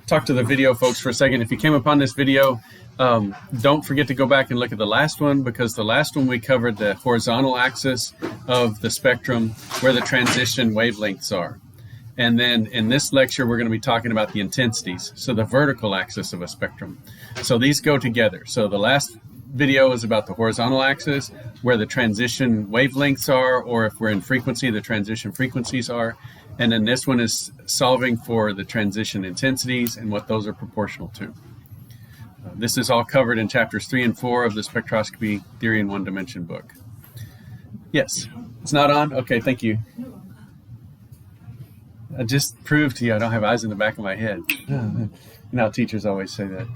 talk to the video folks for a second. If you came upon this video, don't forget to go back and look at the last one, because the last one we covered the horizontal axis of the spectrum where the transition wavelengths are. And then in this lecture, we're going to be talking about the intensities, so the vertical axis of a spectrum. So these go together. So the last video is about the horizontal axis, where the transition wavelengths are, or if we're in frequency, the transition frequencies are. And then this one is solving for the transition intensities and what those are proportional to. This is all covered in chapters 3 and 4 of the Spectroscopy Theory in One Dimension book. Yes, it's not on? Okay, thank you. I just proved to you I don't have eyes in the back of my head. You know, teachers always say that.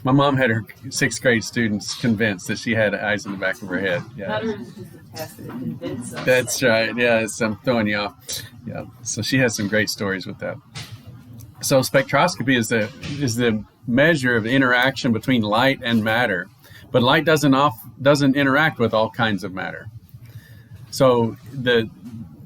My mom had her 6th grade students convinced that she had eyes in the back of her head. Yeah. That's right. Yeah, I'm throwing you off. Yeah. So she has some great stories with that. So spectroscopy is the measure of the interaction between light and matter, but light doesn't interact with all kinds of matter. So it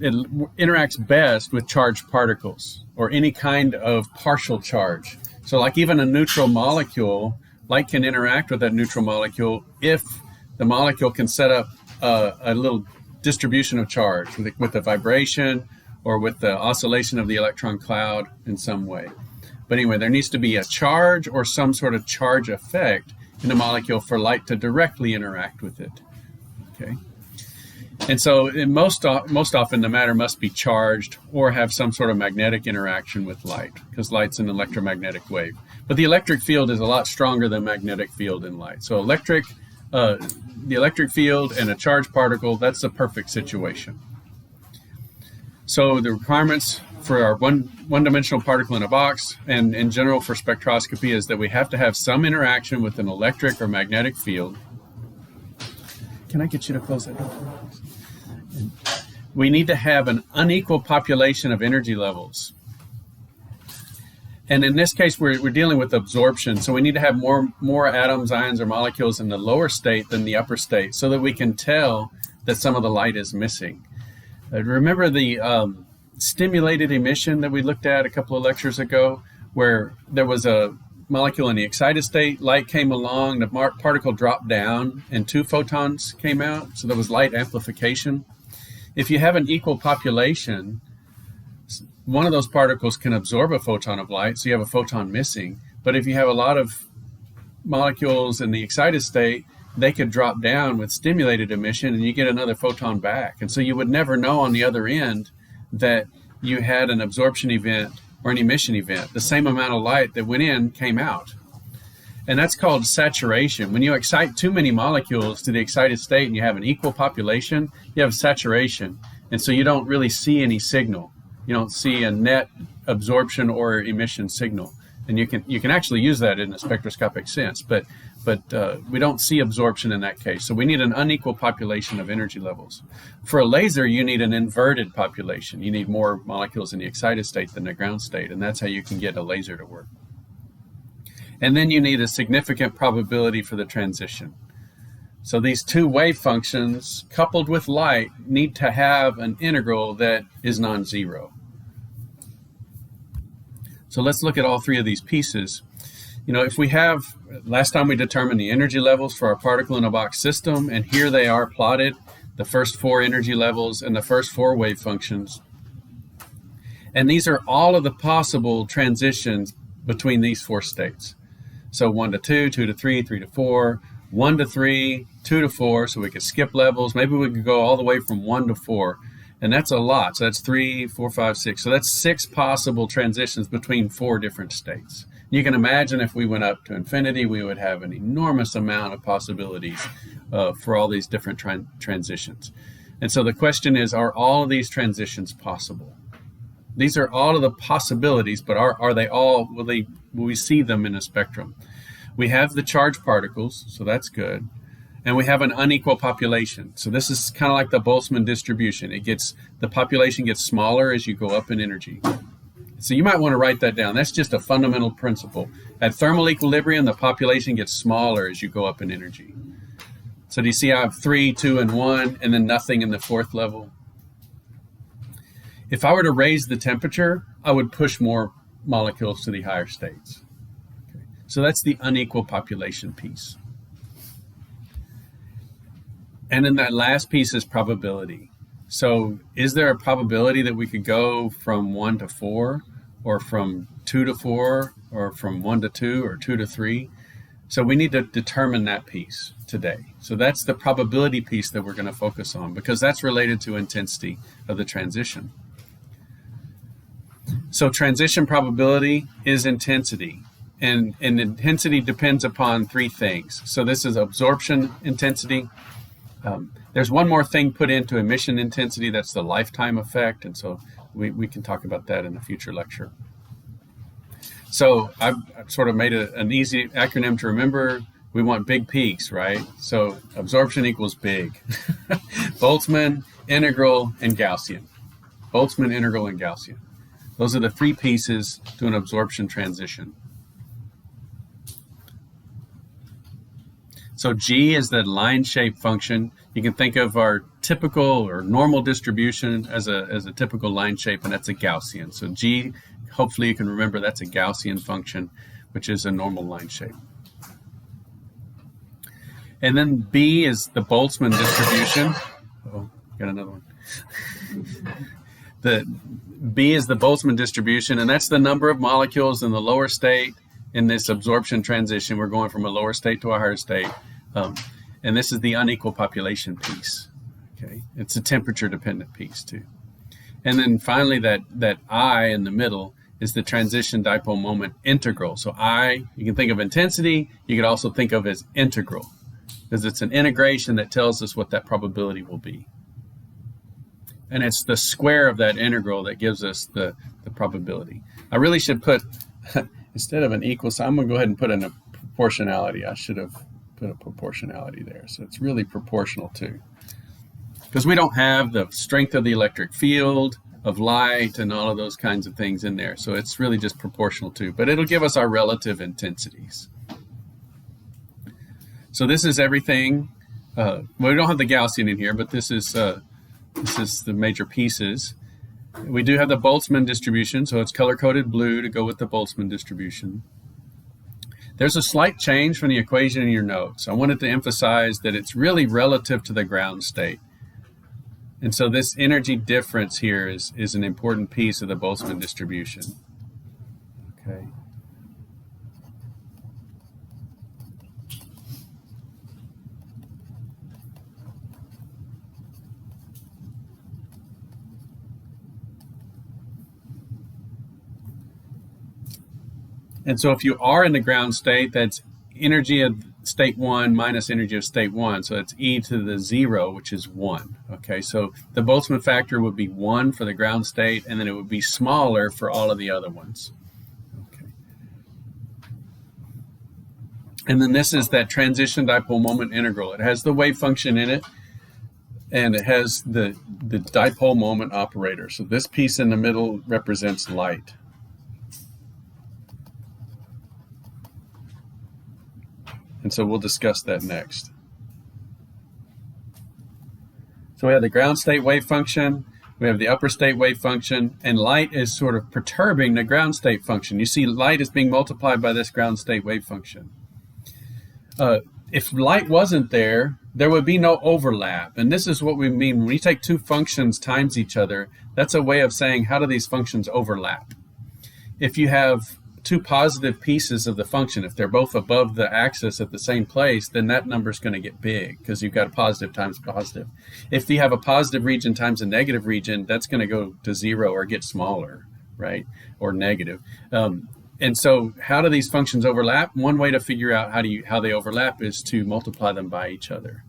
interacts best with charged particles or any kind of partial charge. So like even a neutral molecule, light can interact with that neutral molecule if the molecule can set up a little distribution of charge with the vibration or with the oscillation of the electron cloud in some way. But anyway, there needs to be a charge or some sort of charge effect in the molecule for light to directly interact with it. Okay. And so most often the matter must be charged or have some sort of magnetic interaction with light, because light's an electromagnetic wave. But the electric field is a lot stronger than magnetic field in light. So the electric field and a charged particle, that's the perfect situation. So the requirements for our one-dimensional particle in a box and in general for spectroscopy is that we have to have some interaction with an electric or magnetic field. Can I get you to close that door? We need to have an unequal population of energy levels. And in this case, we're dealing with absorption. So we need to have more atoms, ions, or molecules in the lower state than the upper state so that we can tell that some of the light is missing. Remember the stimulated emission that we looked at a couple of lectures ago, where there was a molecule in the excited state, light came along, the particle dropped down, and 2 photons came out. So there was light amplification. If you have an equal population, one of those particles can absorb a photon of light, so you have a photon missing. But if you have a lot of molecules in the excited state, they could drop down with stimulated emission and you get another photon back. And so you would never know on the other end that you had an absorption event or an emission event. The same amount of light that went in came out. And that's called saturation. When you excite too many molecules to the excited state and you have an equal population, you have saturation. And so you don't really see any signal. You don't see a net absorption or emission signal. And you can actually use that in a spectroscopic sense, but we don't see absorption in that case. So we need an unequal population of energy levels. For a laser, you need an inverted population. You need more molecules in the excited state than the ground state, and that's how you can get a laser to work. And then you need a significant probability for the transition. So these 2 wave functions coupled with light need to have an integral that is non-zero. So let's look at all 3 of these pieces. You know, if we have, last time we determined the energy levels for our particle in a box system, and here they are plotted, the first 4 energy levels and the first 4 wave functions. And these are all of the possible transitions between these 4 states. So 1 to 2, 2 to 3, 3 to 4, 1 to 3, 2 to 4, so we could skip levels. Maybe we could go all the way from 1 to 4. And that's a lot. So that's 3, 4, 5, 6. So that's 6 possible transitions between 4 different states. You can imagine if we went up to infinity, we would have an enormous amount of possibilities for all these different transitions. And so the question is, are all of these transitions possible? These are all of the possibilities, but are they all, will we see them in a spectrum? We have the charged particles, so that's good. And we have an unequal population. So this is kind of like the Boltzmann distribution. The population gets smaller as you go up in energy. So you might want to write that down. That's just a fundamental principle. At thermal equilibrium, the population gets smaller as you go up in energy. So do you see I have 3, 2, and 1, and then nothing in the 4th level? If I were to raise the temperature, I would push more molecules to the higher states. Okay. So that's the unequal population piece. And then that last piece is probability. So is there a probability that we could go from 1 to 4, or from 2 to 4, or from 1 to 2, or 2 to 3? So we need to determine that piece today. So that's the probability piece that we're going to focus on, because that's related to intensity of the transition. So transition probability is intensity, and intensity depends upon three things. So this is absorption intensity. There's one more thing put into emission intensity, that's the lifetime effect, and so we can talk about that in a future lecture. So I've sort of made an easy acronym to remember. We want big peaks, right? So absorption equals big. Boltzmann, integral, and Gaussian. Boltzmann, integral, and Gaussian. Those are the three pieces to an absorption transition. So G is the line shape function. You can think of our typical or normal distribution as a typical line shape, and that's a Gaussian. So G, hopefully you can remember, that's a Gaussian function, which is a normal line shape. And then B is the Boltzmann distribution. Oh, got another one. The B is the Boltzmann distribution, and that's the number of molecules in the lower state in this absorption transition. We're going from a lower state to a higher state. And this is the unequal population piece. Okay, it's a temperature dependent piece too. And then finally that I in the middle is the transition dipole moment integral. So I, you can think of intensity, you could also think of as integral, because it's an integration that tells us what that probability will be. And it's the square of that integral that gives us the probability. I really should put, instead of an equal sign, I'm going to go ahead and put in a proportionality. I should have put a proportionality there. So it's really proportional too. Because we don't have the strength of the electric field, of light, and all of those kinds of things in there. So it's really just proportional too. But it'll give us our relative intensities. So this is everything. Well, we don't have the Gaussian in here, but this is the major pieces. We do have the Boltzmann distribution, so it's color-coded blue to go with the Boltzmann distribution. There's a slight change from the equation in your notes. I wanted to emphasize that it's really relative to the ground state. And so this energy difference here is an important piece of the Boltzmann distribution. Okay. And so if you are in the ground state, that's energy of state 1 minus energy of state 1. So it's e to the 0, which is 1. Okay, so the Boltzmann factor would be 1 for the ground state, and then it would be smaller for all of the other ones. Okay. And then this is that transition dipole moment integral. It has the wave function in it, and it has the dipole moment operator. So this piece in the middle represents light. And so we'll discuss that next. So we have the ground state wave function, we have the upper state wave function, and light is sort of perturbing the ground state function. You see light is being multiplied by this ground state wave function. If light wasn't there, there would be no overlap. And this is what we mean when we take two functions times each other. That's a way of saying, how do these functions overlap? If you have two positive pieces of the function, if they're both above the axis at the same place, then that number is going to get big because you've got a positive times positive. If you have a positive region times a negative region, that's going to go to 0 or get smaller, right? Or negative. And so how do these functions overlap? One way to figure out how they overlap is to multiply them by each other.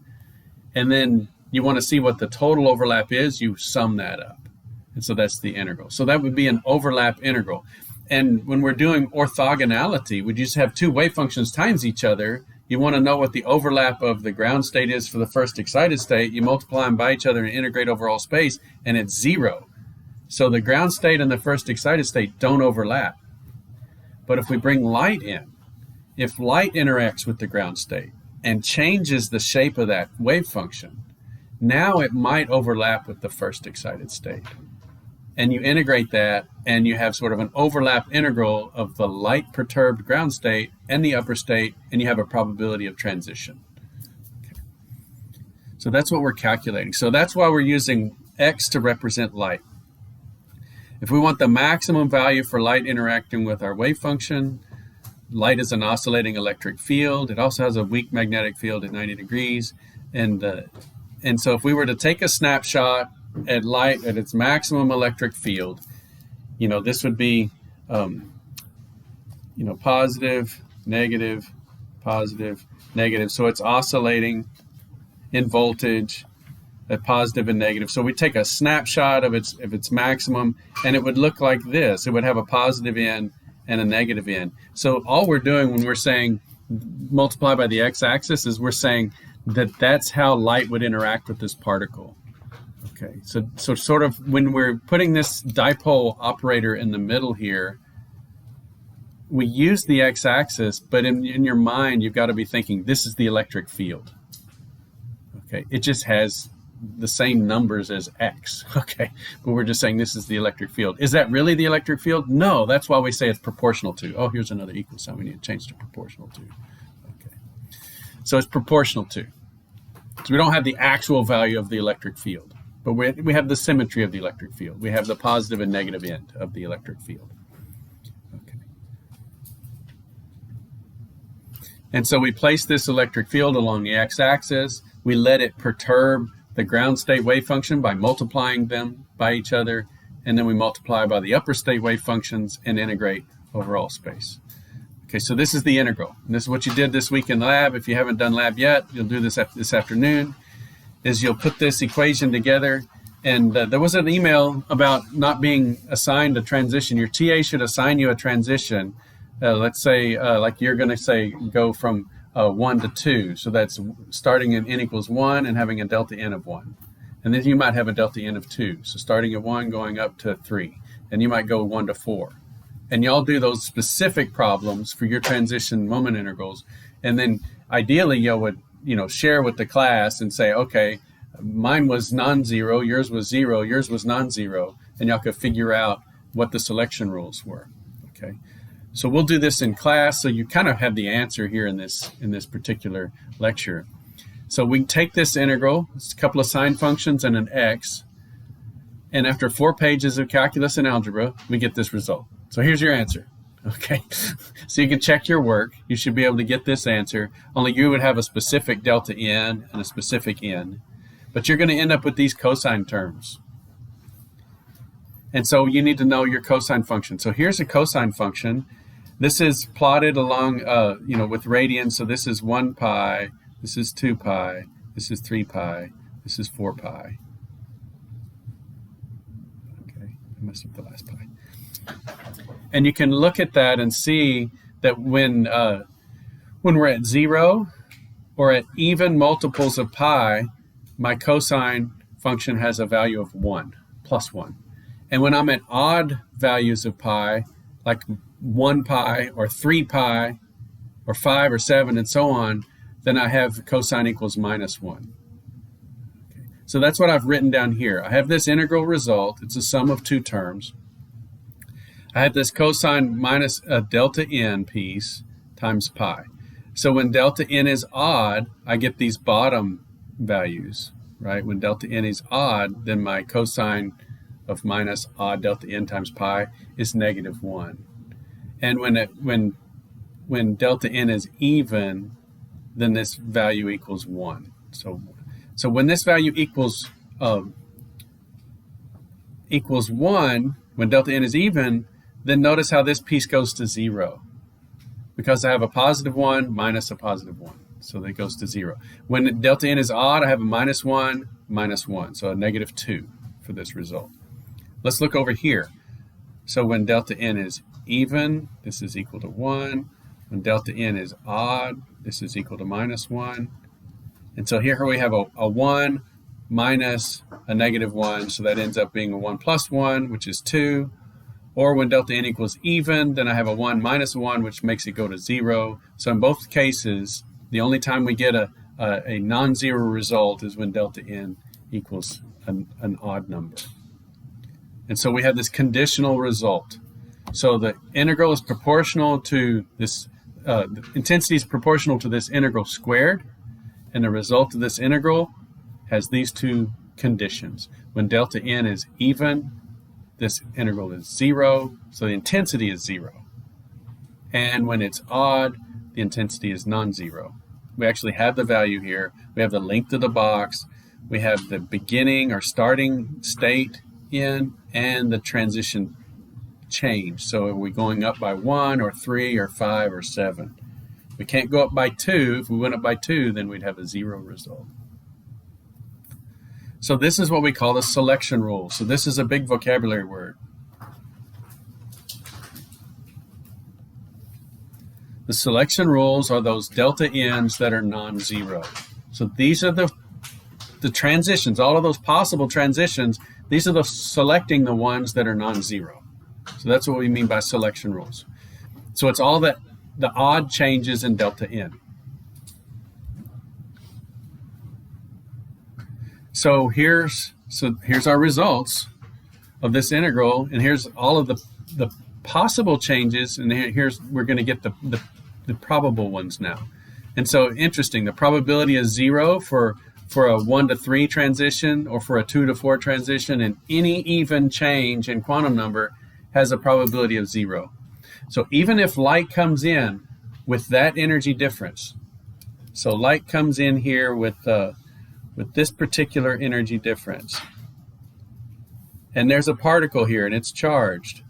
And then you want to see what the total overlap is, you sum that up. And so that's the integral. So that would be an overlap integral. And when we're doing orthogonality, we just have two wave functions times each other. You want to know what the overlap of the ground state is for the first excited state. You multiply them by each other and integrate over all space, and it's 0. So the ground state and the first excited state don't overlap. But if we bring light in, if light interacts with the ground state and changes the shape of that wave function, now it might overlap with the first excited state. and you integrate that, and you have sort of an overlap integral of the light perturbed ground state and the upper state, and you have a probability of transition. Okay. So that's what we're calculating. So that's why we're using x to represent light. If we want the maximum value for light interacting with our wave function, light is an oscillating electric field. It also has a weak magnetic field at 90 degrees. And so if we were to take a snapshot at light at its maximum electric field, this would be, positive, negative, positive, negative. So it's oscillating in voltage at positive and negative. So we take a snapshot of its maximum, and it would look like this. It would have a positive end and a negative end. So all we're doing when we're saying multiply by the x-axis is we're saying that that's how light would interact with this particle. Okay, so sort of when we're putting this dipole operator in the middle here, we use the x-axis, but in your mind, you've got to be thinking this is the electric field. Okay, it just has the same numbers as x, okay? But we're just saying this is the electric field. Is that really the electric field? No, that's why we say it's proportional to. Oh, here's another equal sign. We need to change to proportional to. Okay, so it's proportional to. So we don't have the actual value of the electric field, but we have the symmetry of the electric field. We have the positive and negative end of the electric field. Okay. And so we place this electric field along the x-axis. We let it perturb the ground state wave function by multiplying them by each other, and then we multiply by the upper state wave functions and integrate over all space. Okay, so this is the integral. And this is what you did this week in lab. If you haven't done lab yet, you'll do this this afternoon, is you'll put this equation together. And there was an email about not being assigned a transition. Your TA should assign you a transition. Let's say, like you're going to say, go from 1 to 2. So that's starting at n equals 1 and having a delta n of 1. And then you might have a delta n of 2. So starting at 1, going up to 3. And you might go 1 to 4. And y'all do those specific problems for your transition moment integrals. And then ideally, y'all would share with the class and say, okay, mine was non-zero, yours was 0, yours was non-zero. And y'all could figure out what the selection rules were. Okay. So we'll do this in class, so you kind of have the answer here in this particular lecture. So we take this integral, it's a couple of sine functions and an x, and after 4 pages of calculus and algebra, we get this result. So here's your answer, okay? So you can check your work. You should be able to get this answer, only you would have a specific delta n and a specific n, but you're going to end up with these cosine terms. And so you need to know your cosine function. So here's a cosine function. This is plotted along, with radians. So this is 1 pi, this is 2 pi, this is 3 pi, this is 4 pi. Okay, I messed up the last pi. And you can look at that and see that when we're at 0 or at even multiples of pi, my cosine function has a value of 1, plus 1. And when I'm at odd values of pi, like 1 pi or 3 pi or 5 or 7 and so on, then I have cosine equals minus 1. Okay. So that's what I've written down here. I have this integral result. It's a sum of 2 terms. I have this cosine minus a delta n piece times pi. So when delta n is odd, I get these bottom values, right? When delta n is odd, then my cosine of minus odd delta n times pi is negative 1. And when delta n is even, then this value equals 1. So when this value equals 1, when delta n is even, then notice how this piece goes to 0. Because I have a positive 1 minus a positive 1. So that goes to 0. When delta n is odd, I have a minus 1, minus 1. So a negative 2 for this result. Let's look over here. So when delta n is even, this is equal to 1. When delta n is odd, this is equal to minus 1. And so here we have a 1 minus a negative 1. So that ends up being a 1 plus 1, which is 2. Or when delta n equals even, then I have a 1 minus a 1, which makes it go to 0. So in both cases, the only time we get a non-zero result is when delta n equals an odd number. And so we have this conditional result. So the integral is proportional to this, the intensity is proportional to this integral squared, and the result of this integral has these two conditions. When delta n is even, this integral is 0, so the intensity is 0. And when it's odd, the intensity is non-zero. We actually have the value here. We have the length of the box. We have the beginning or starting state in and the transition change. So are we going up by 1 or 3 or 5 or 7? We can't go up by 2. If we went up by 2, then we'd have a 0 result. So this is what we call the selection rule. So this is a big vocabulary word. The selection rules are those delta n's that are non-zero. So these are the transitions, all of those possible transitions. These are the selecting the ones that are non-zero. So that's what we mean by selection rules. So it's all the odd changes in delta n. So here's our results of this integral, and here's all of the possible changes, and we're going to get the probable ones now. And so interesting, the probability is 0 for a 1 to 3 transition or for a 2 to 4 transition, and any even change in quantum number has a probability of 0. So even if light comes in with that energy difference, so light comes in here with this particular energy difference, and there's a particle here and it's charged,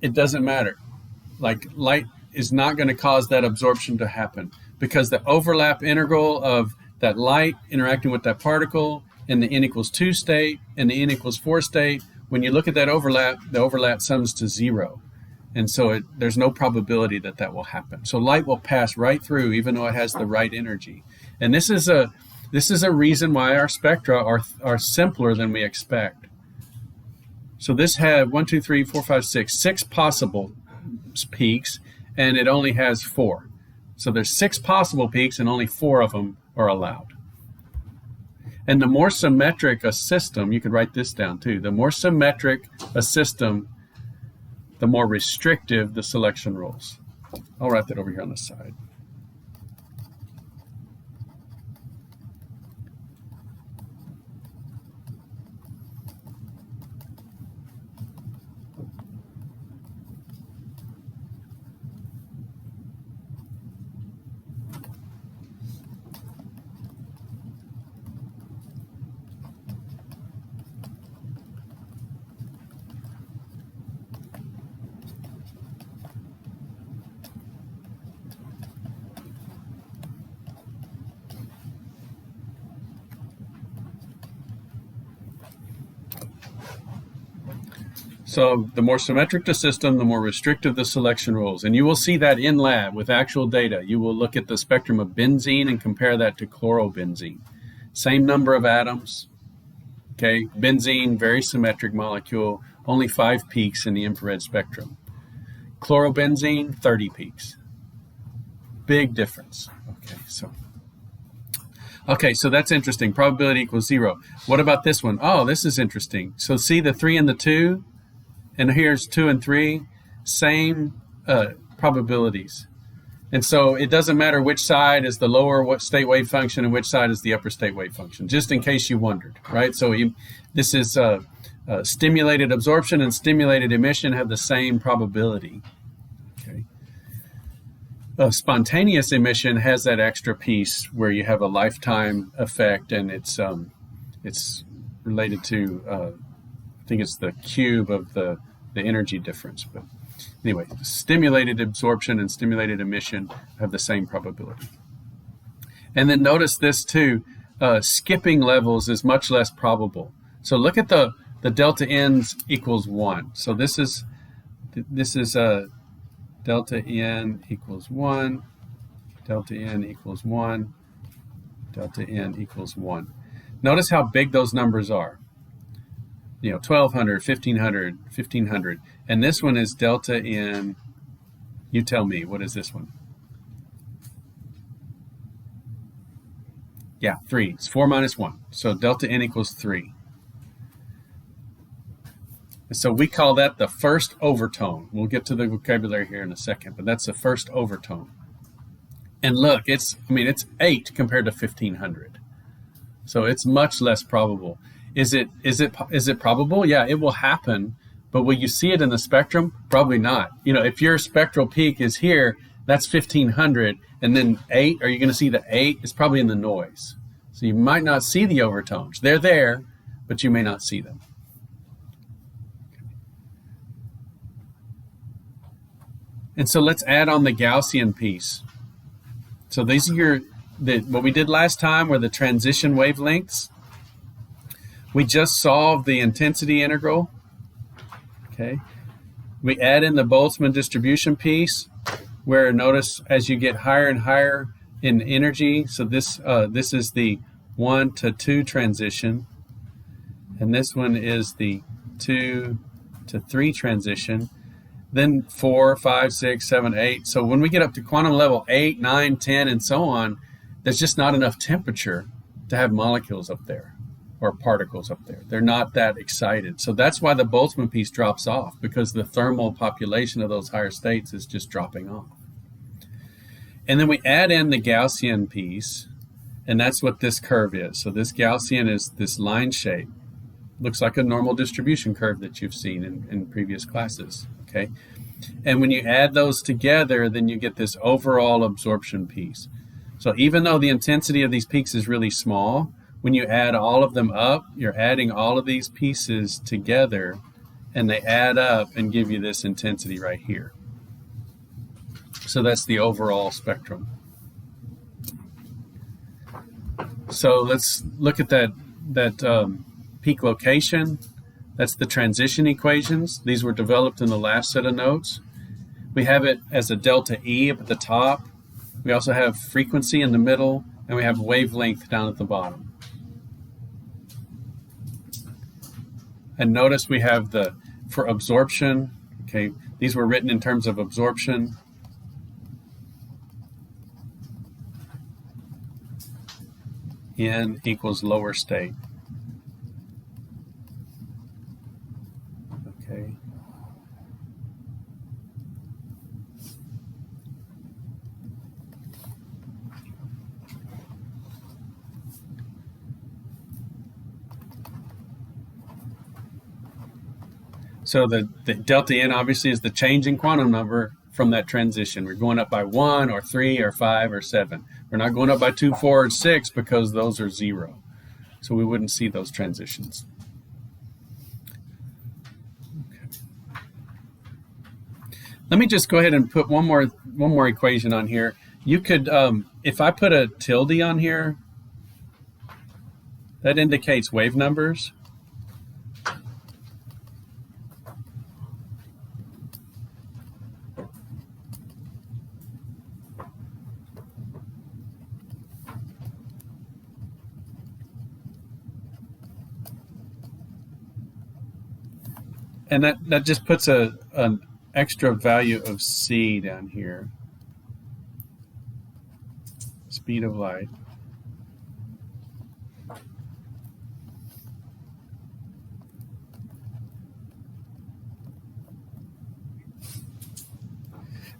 it doesn't matter. Like, light is not going to cause that absorption to happen because the overlap integral of that light interacting with that particle in the n equals 2 state and the n equals 4 state, when you look at that overlap, the overlap sums to 0. And so there's no probability that will happen. So light will pass right through even though it has the right energy. And this is a reason why our spectra are simpler than we expect. So this had 6 possible peaks, and it only has 4. So there's 6 possible peaks and only 4 of them are allowed. And the more symmetric a system, you could write this down too, the more symmetric a system, the more restrictive the selection rules. I'll write that over here on the side. So the more symmetric the system, the more restrictive the selection rules. And you will see that in lab with actual data. You will look at the spectrum of benzene and compare that to chlorobenzene. Same number of atoms. Okay, benzene, very symmetric molecule, only 5 peaks in the infrared spectrum. Chlorobenzene, 30 peaks. Big difference. Okay, so that's interesting. Probability equals 0. What about this one? Oh, this is interesting. So see the 3 and the 2? And here's 2 and 3, same probabilities. And so it doesn't matter which side is the lower state wave function and which side is the upper state wave function, just in case you wondered, right? So this is stimulated absorption and stimulated emission have the same probability. Okay. Spontaneous emission has that extra piece where you have a lifetime effect, and it's related to, I think it's the cube of the energy difference. But anyway, stimulated absorption and stimulated emission have the same probability. And then notice this too, skipping levels is much less probable. So look at the delta n's equals 1. So this is delta n equals 1, delta n equals 1, delta n equals 1. Notice how big those numbers are. 1,200, 1,500, 1,500. And this one is delta n, you tell me, what is this one? Yeah, 3. It's 4 minus 1. So delta n equals 3. So we call that the first overtone. We'll get to the vocabulary here in a second, but that's the first overtone. And look, it's 8 compared to 1500. So it's much less probable. Is it probable? Yeah, it will happen, but will you see it in the spectrum? Probably not. If your spectral peak is here, that's 1500, and then 8, are you going to see the 8? It's probably in the noise. So you might not see the overtones. They're there, but you may not see them. And so let's add on the Gaussian piece. So these are what we did last time were the transition wavelengths. We just solved the intensity integral. Okay. We add in the Boltzmann distribution piece, where notice as you get higher and higher in energy, so this is the 1 to 2 transition, and this one is the 2 to 3 transition. Then 4, 5, 6, 7, 8. So when we get up to quantum level 8, 9, 10, and so on, there's just not enough temperature to have molecules up there or particles up there. They're not that excited. So that's why the Boltzmann piece drops off, because the thermal population of those higher states is just dropping off. And then we add in the Gaussian piece, and that's what this curve is. So this Gaussian is this line shape. Looks like a normal distribution curve that you've seen in previous classes. Okay, and when you add those together, then you get this overall absorption piece. So even though the intensity of these peaks is really small, when you add all of them up, you're adding all of these pieces together, and they add up and give you this intensity right here. So that's the overall spectrum. So let's look at that peak location. That's the transition equations. These were developed in the last set of notes. We have it as a delta E up at the top. We also have frequency in the middle, and we have wavelength down at the bottom. And notice we have for absorption, okay, these were written in terms of absorption. N equals lower state. Okay. So the delta N obviously is the change in quantum number from that transition. We're going up by 1 or 3 or 5 or 7. We're not going up by 2, 4, or 6 because those are 0. So we wouldn't see those transitions. Okay. Let me just go ahead and put one more equation on here. You could, if I put a tilde on here, that indicates wave numbers. And that just puts an extra value of c down here. Speed of light.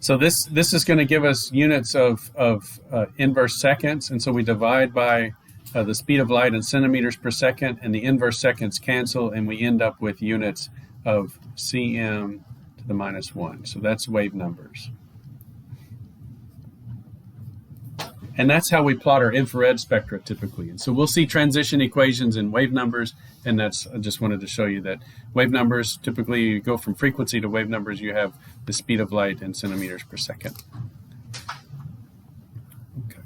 So this is going to give us units of inverse seconds, and so we divide by the speed of light in centimeters per second, and the inverse seconds cancel, and we end up with units of cm to the minus 1. So that's wave numbers. And that's how we plot our infrared spectra typically. And so we'll see transition equations in wave numbers, and I just wanted to show you that wave numbers, typically you go from frequency to wave numbers, you have the speed of light in centimeters per second. Okay.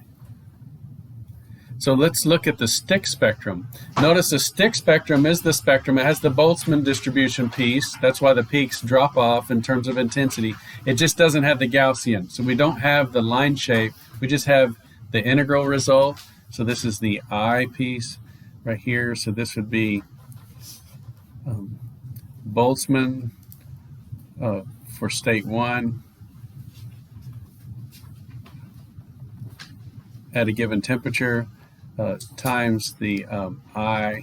So let's look at the stick spectrum. Notice the stick spectrum is the spectrum. It has the Boltzmann distribution piece. That's why the peaks drop off in terms of intensity. It just doesn't have the Gaussian. So we don't have the line shape. We just have the integral result. So this is the I piece right here. So this would be Boltzmann for state 1 at a given temperature times the I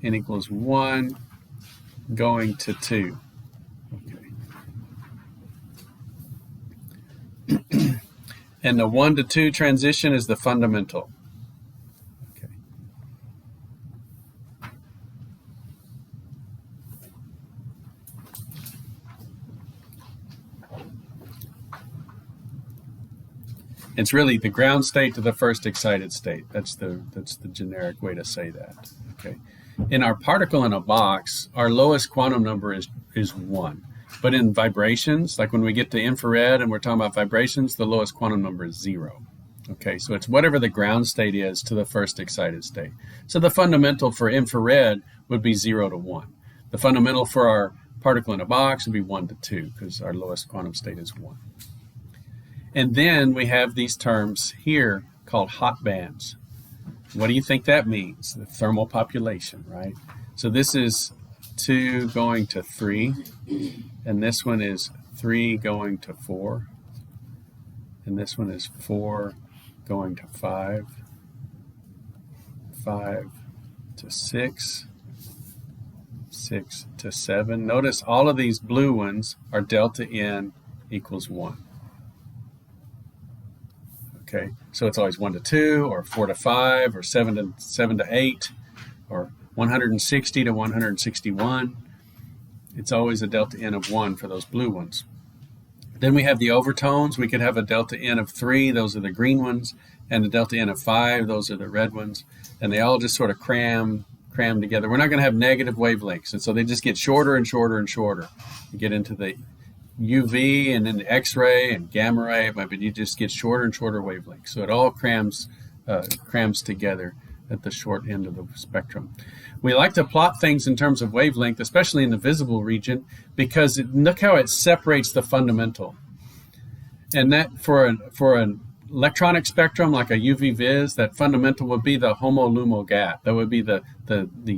n equals 1 going to 2. Okay. And the 1 to 2 transition is the fundamental. Okay. It's really the ground state to the first excited state. That's the generic way to say that. Okay. In our particle in a box, our lowest quantum number is 1. But in vibrations, like when we get to infrared and we're talking about vibrations, the lowest quantum number is 0. Okay, so it's whatever the ground state is to the first excited state. So the fundamental for infrared would be 0 to 1. The fundamental for our particle in a box would be 1 to 2 because our lowest quantum state is 1. And then we have these terms here called hot bands. What do you think that means? The thermal population, right? So this is 2 going to 3, and this one is 3 going to 4, and this one is 4 going to 5, 5 to 6, 6 to 7. Notice all of these blue ones are delta N equals 1. Okay, so it's always 1 to 2, or 4 to 5, or 7 to 8, or 160 to 161. It's always a delta N of 1 for those blue ones. Then we have the overtones. We could have a delta N of 3, those are the green ones, and a delta N of 5, those are the red ones. And they all just sort of cram together. We're not going to have negative wavelengths, and so they just get shorter and shorter and shorter. You get into the UV and then the X-ray and gamma ray, but you just get shorter and shorter wavelengths. So it all crams together at the short end of the spectrum. We like to plot things in terms of wavelength, especially in the visible region, because look how it separates the fundamental. And that for an electronic spectrum like a UV vis, that fundamental would be the HOMO-LUMO gap. That would be the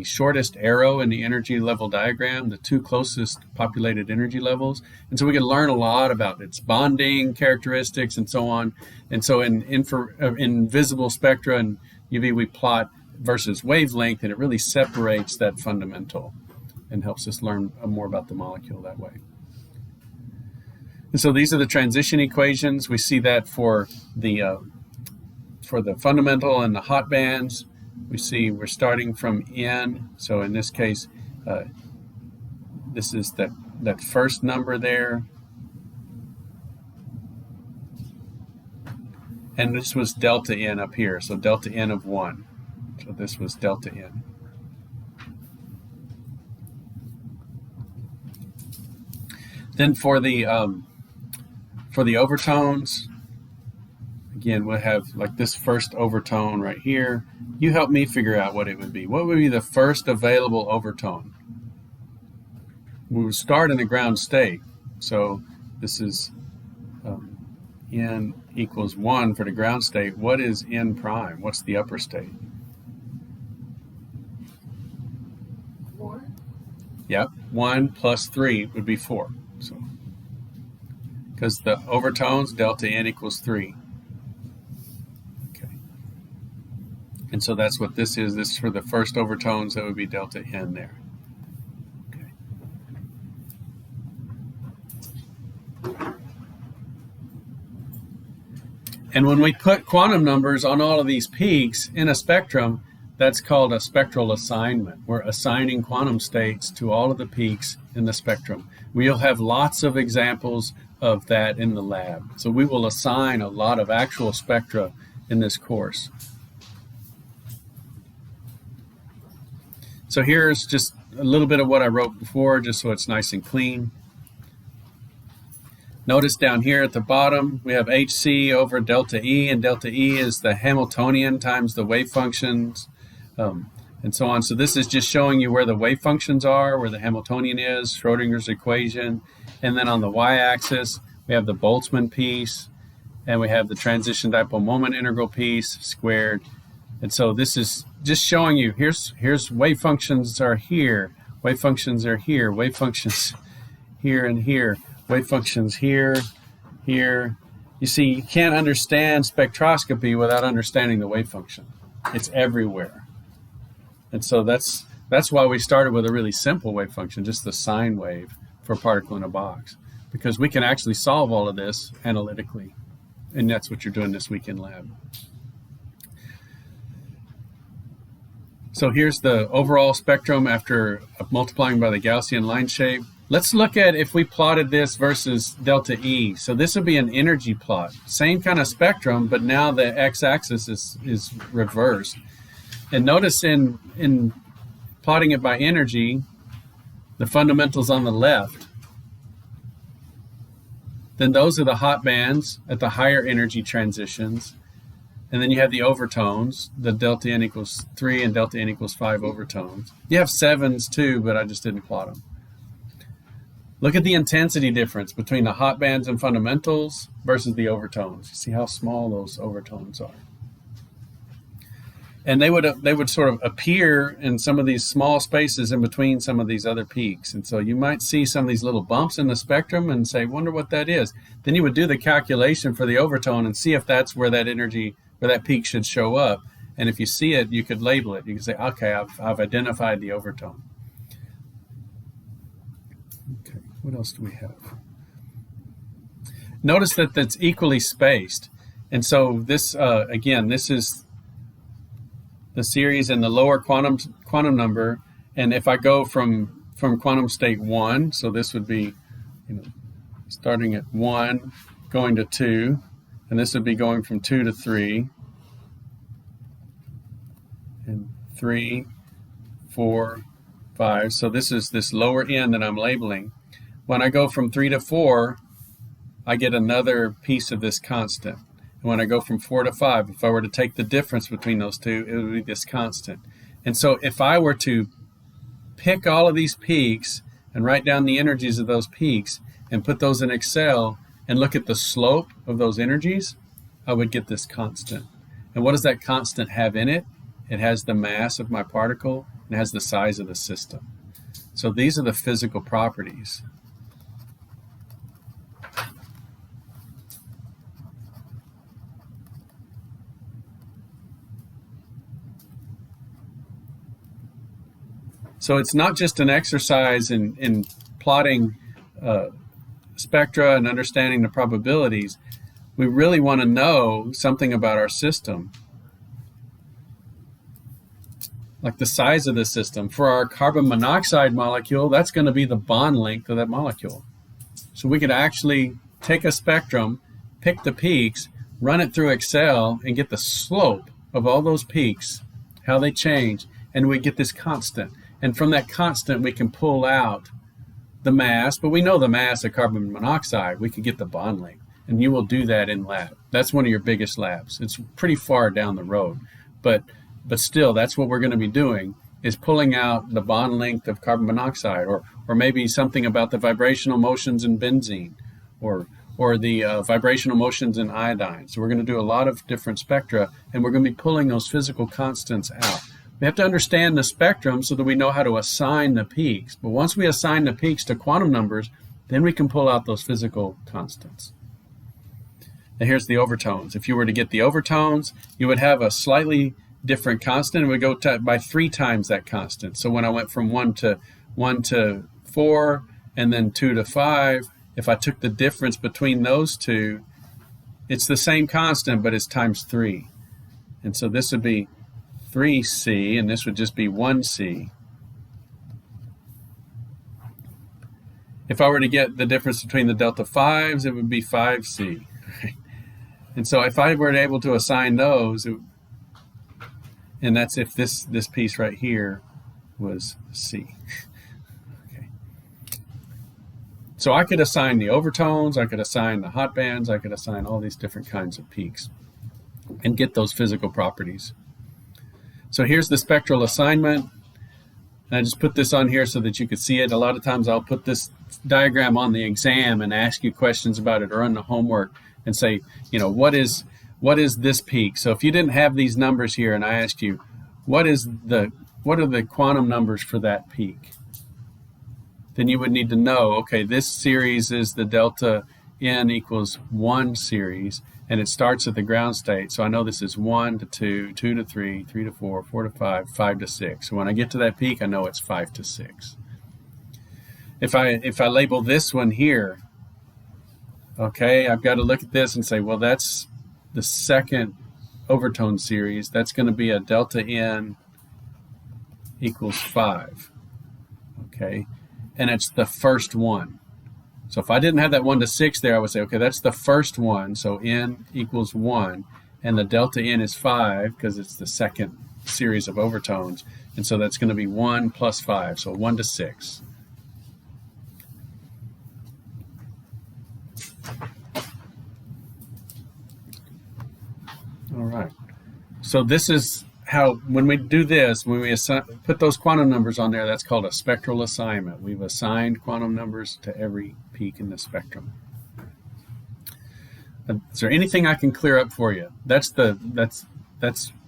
shortest arrow in the energy level diagram, the 2 closest populated energy levels. And so we can learn a lot about its bonding characteristics and so on. And so in visible spectra and UV, we plot versus wavelength, and it really separates that fundamental and helps us learn more about the molecule that way. And so these are the transition equations. We see that for the fundamental and the hot bands. We see we're starting from N. So in this case, this is that first number there. And this was delta N up here, so delta N of 1. So this was delta N. Then for the overtones, again, we'll have like this first overtone right here. You help me figure out what it would be. What would be the first available overtone? We would start in the ground state. So this is N equals 1 for the ground state. What is N prime? What's the upper state? 4. Yep, 1 plus 3 would be 4. So, because the overtones, delta N equals 3. Okay. And so that's what this is. This is for the first overtones, that would be delta N there. Okay. And when we put quantum numbers on all of these peaks in a spectrum, that's called a spectral assignment. We're assigning quantum states to all of the peaks in the spectrum. We'll have lots of examples of that in the lab. So we will assign a lot of actual spectra in this course. So here's just a little bit of what I wrote before, just so it's nice and clean. Notice down here at the bottom, we have HC over delta E, and delta E is the Hamiltonian times the wave functions, and so on. So this is just showing you where the wave functions are, where the Hamiltonian is, Schrodinger's equation. And then on the y-axis, we have the Boltzmann piece, and we have the transition dipole moment integral piece squared. And so this is just showing you, here's wave functions are here, wave functions are here, wave functions here and here, wave functions here, here. You see, you can't understand spectroscopy without understanding the wave function. It's everywhere. And so that's That's why we started with a really simple wave function, just the sine wave for a particle in a box, because we can actually solve all of this analytically. And that's what you're doing this week in lab. So here's the overall spectrum after multiplying by the Gaussian line shape. Let's look at if we plotted this versus delta E. So this would be an energy plot. Same kind of spectrum, but now the x-axis is reversed. And notice in plotting it by energy, the fundamentals on the left, then those are the hot bands at the higher energy transitions. And then you have the overtones, the delta n equals 3 and delta n equals 5 overtones. You have 7s too, but I just didn't plot them. Look at the intensity difference between the hot bands and fundamentals versus the overtones. You see how small those overtones are. And they would sort of appear in some of these small spaces in between some of these other peaks. And so you might see some of these little bumps in the spectrum and say, wonder what that is. Then you would do the calculation for the overtone and see if that's where that energy, where that peak should show up. And if you see it, you could label it. You can say, okay, I've identified the overtone. Okay, what else do we have? Notice that that's equally spaced. And so this, again, this is the series and the lower quantum number. And if I go from quantum state 1, so this would be, starting at 1, going to 2, and this would be going from 2 to 3, and 3, 4, 5. So this is this lower end that I'm labeling. When I go from 3 to 4, I get another piece of this constant. And when I go from 4 to 5, if I were to take the difference between those two, it would be this constant. And so if I were to pick all of these peaks and write down the energies of those peaks and put those in Excel and look at the slope of those energies, I would get this constant. And what does that constant have in it? It has the mass of my particle and it has the size of the system. So these are the physical properties. So it's not just an exercise in plotting spectra and understanding the probabilities. We really want to know something about our system, like the size of the system. For our carbon monoxide molecule, that's going to be the bond length of that molecule. So we could actually take a spectrum, pick the peaks, run it through Excel, and get the slope of all those peaks, how they change, and we get this constant. And from that constant, we can pull out the mass, but we know the mass of carbon monoxide. We can get the bond length, and you will do that in lab. That's one of your biggest labs. It's pretty far down the road, but still, that's what we're going to be doing, is pulling out the bond length of carbon monoxide, or maybe something about the vibrational motions in benzene, or the vibrational motions in iodine. So we're going to do a lot of different spectra, and we're going to be pulling those physical constants out. We have to understand the spectrum so that we know how to assign the peaks. But once we assign the peaks to quantum numbers, then we can pull out those physical constants. And here's the overtones. If you were to get the overtones, you would have a slightly different constant. It would go by 3 times that constant. So when I went from 1 to 4 and then 2 to 5, if I took the difference between those two, it's the same constant, but it's times 3. And so this would be 3C, and this would just be 1C. If I were to get the difference between the delta 5s, it would be 5C. Right? And so if I were able to assign those, and that's if this piece right here was C. Okay. So I could assign the overtones, I could assign the hot bands, I could assign all these different kinds of peaks and get those physical properties. So here's the spectral assignment. And I just put this on here so that you could see it. A lot of times I'll put this diagram on the exam and ask you questions about it, or on the homework and say, what is this peak? So if you didn't have these numbers here and I asked you, what are the quantum numbers for that peak? Then you would need to know, okay, this series is the delta n equals 1 series, and it starts at the ground state. So I know this is 1 to 2, 2 to 3, 3 to 4, 4 to 5, 5 to 6. So when I get to that peak, I know it's 5 to 6. If I label this one here, okay, I've got to look at this and say, well, that's the second overtone series. That's going to be a delta N equals 5. Okay, and it's the first one. So if I didn't have that 1 to 6 there, I would say, okay, that's the first one. So N equals 1, and the delta N is 5 because it's the second series of overtones. And so that's going to be 1 plus 5, so 1 to 6. All right. So this is how, when we do this, when we put those quantum numbers on there, that's called a spectral assignment. We've assigned quantum numbers to every peak in the spectrum. Is there anything I can clear up for you? That's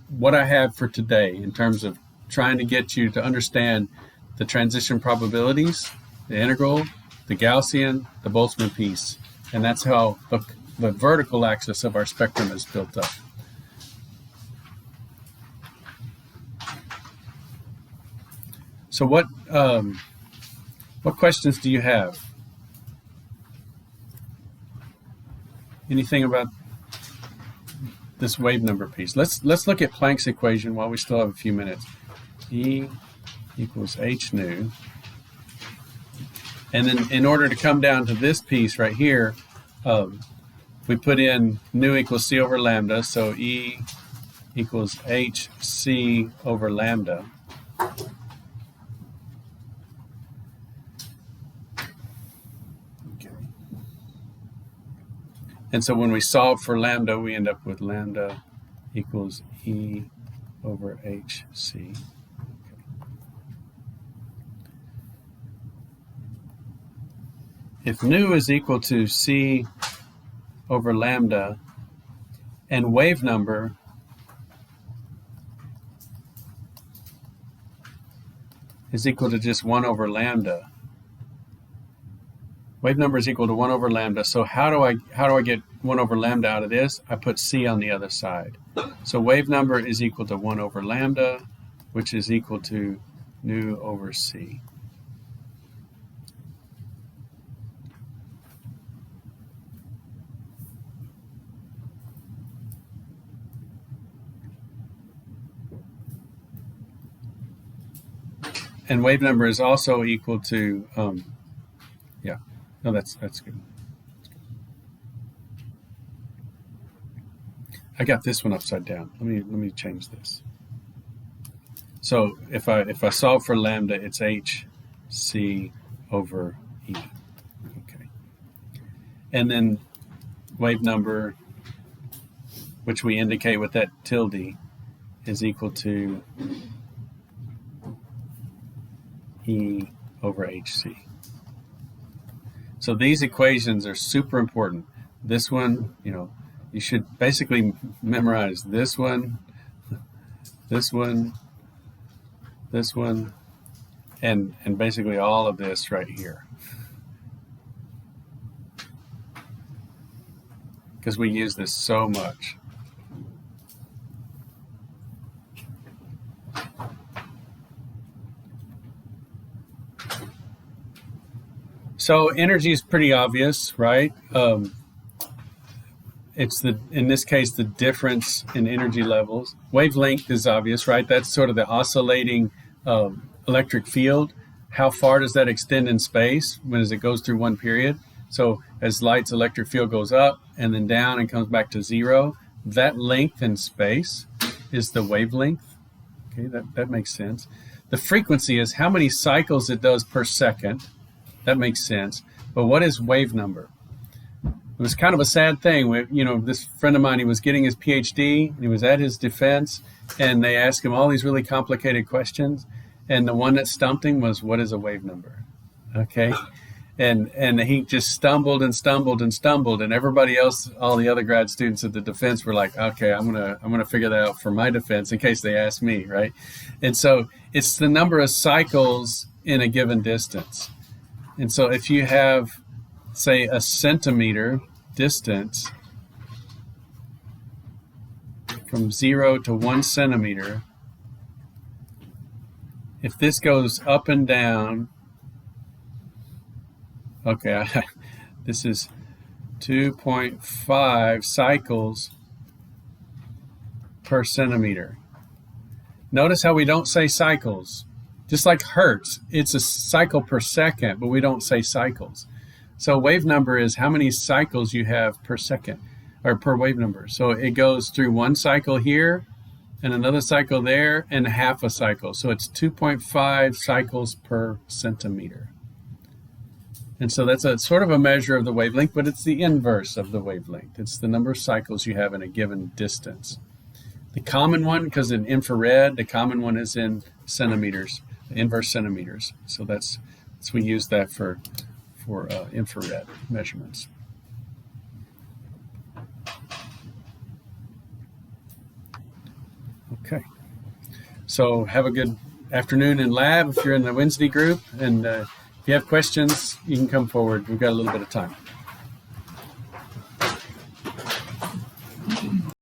what I have for today in terms of trying to get you to understand the transition probabilities, the integral, the Gaussian, the Boltzmann piece, and that's how the vertical axis of our spectrum is built up. So what questions do you have? Anything about this wave number piece? Let's look at Planck's equation while we still have a few minutes. E equals h nu. And then in order to come down to this piece right here, we put in nu equals c over lambda, so E equals h c over lambda. And so when we solve for lambda, we end up with lambda equals E over hc. Okay. If nu is equal to c over lambda and wave number is equal to just 1 over lambda, wave number is equal to 1 over lambda. So how do I get 1 over lambda out of this? I put c on the other side. So wave number is equal to 1 over lambda, which is equal to nu over c. And wave number is also equal to yeah. No, that's good. I got this one upside down. Let me change this. So if I solve for lambda, it's h c over e. Okay. And then wave number, which we indicate with that tilde, is equal to e over hc. So these equations are super important. This one, you should basically memorize this one, this one, this one, and basically all of this right here. Because we use this so much. So energy is pretty obvious, right? It's in this case, the difference in energy levels. Wavelength is obvious, right? That's sort of the oscillating electric field. How far does that extend in space as it goes through one period? So as light's electric field goes up and then down and comes back to zero, that length in space is the wavelength. Okay, that makes sense. The frequency is how many cycles it does per second. That makes sense. But what is wave number? It was kind of a sad thing. This friend of mine, he was getting his PhD, and he was at his defense, and they asked him all these really complicated questions. And the one that stumped him was, what is a wave number? Okay. And he just stumbled and stumbled and stumbled. And everybody else, all the other grad students at the defense were like, okay, I'm gonna figure that out for my defense in case they ask me, right? And so it's the number of cycles in a given distance. And so if you have, say, a centimeter distance, from 0 to 1 centimeter, if this goes up and down, okay, this is 2.5 cycles per centimeter. Notice how we don't say cycles. Just like hertz, it's a cycle per second, but we don't say cycles. So wave number is how many cycles you have per second, or per wave number. So it goes through one cycle here, and another cycle there, and half a cycle. So it's 2.5 cycles per centimeter. And so that's a sort of a measure of the wavelength, but it's the inverse of the wavelength. It's the number of cycles you have in a given distance. The common one, because in infrared, the common one is in centimeters, inverse centimeters. So we use that for infrared measurements. Okay. So have a good afternoon in lab if you're in the Wednesday group, and if you have questions, you can come forward. We've got a little bit of time.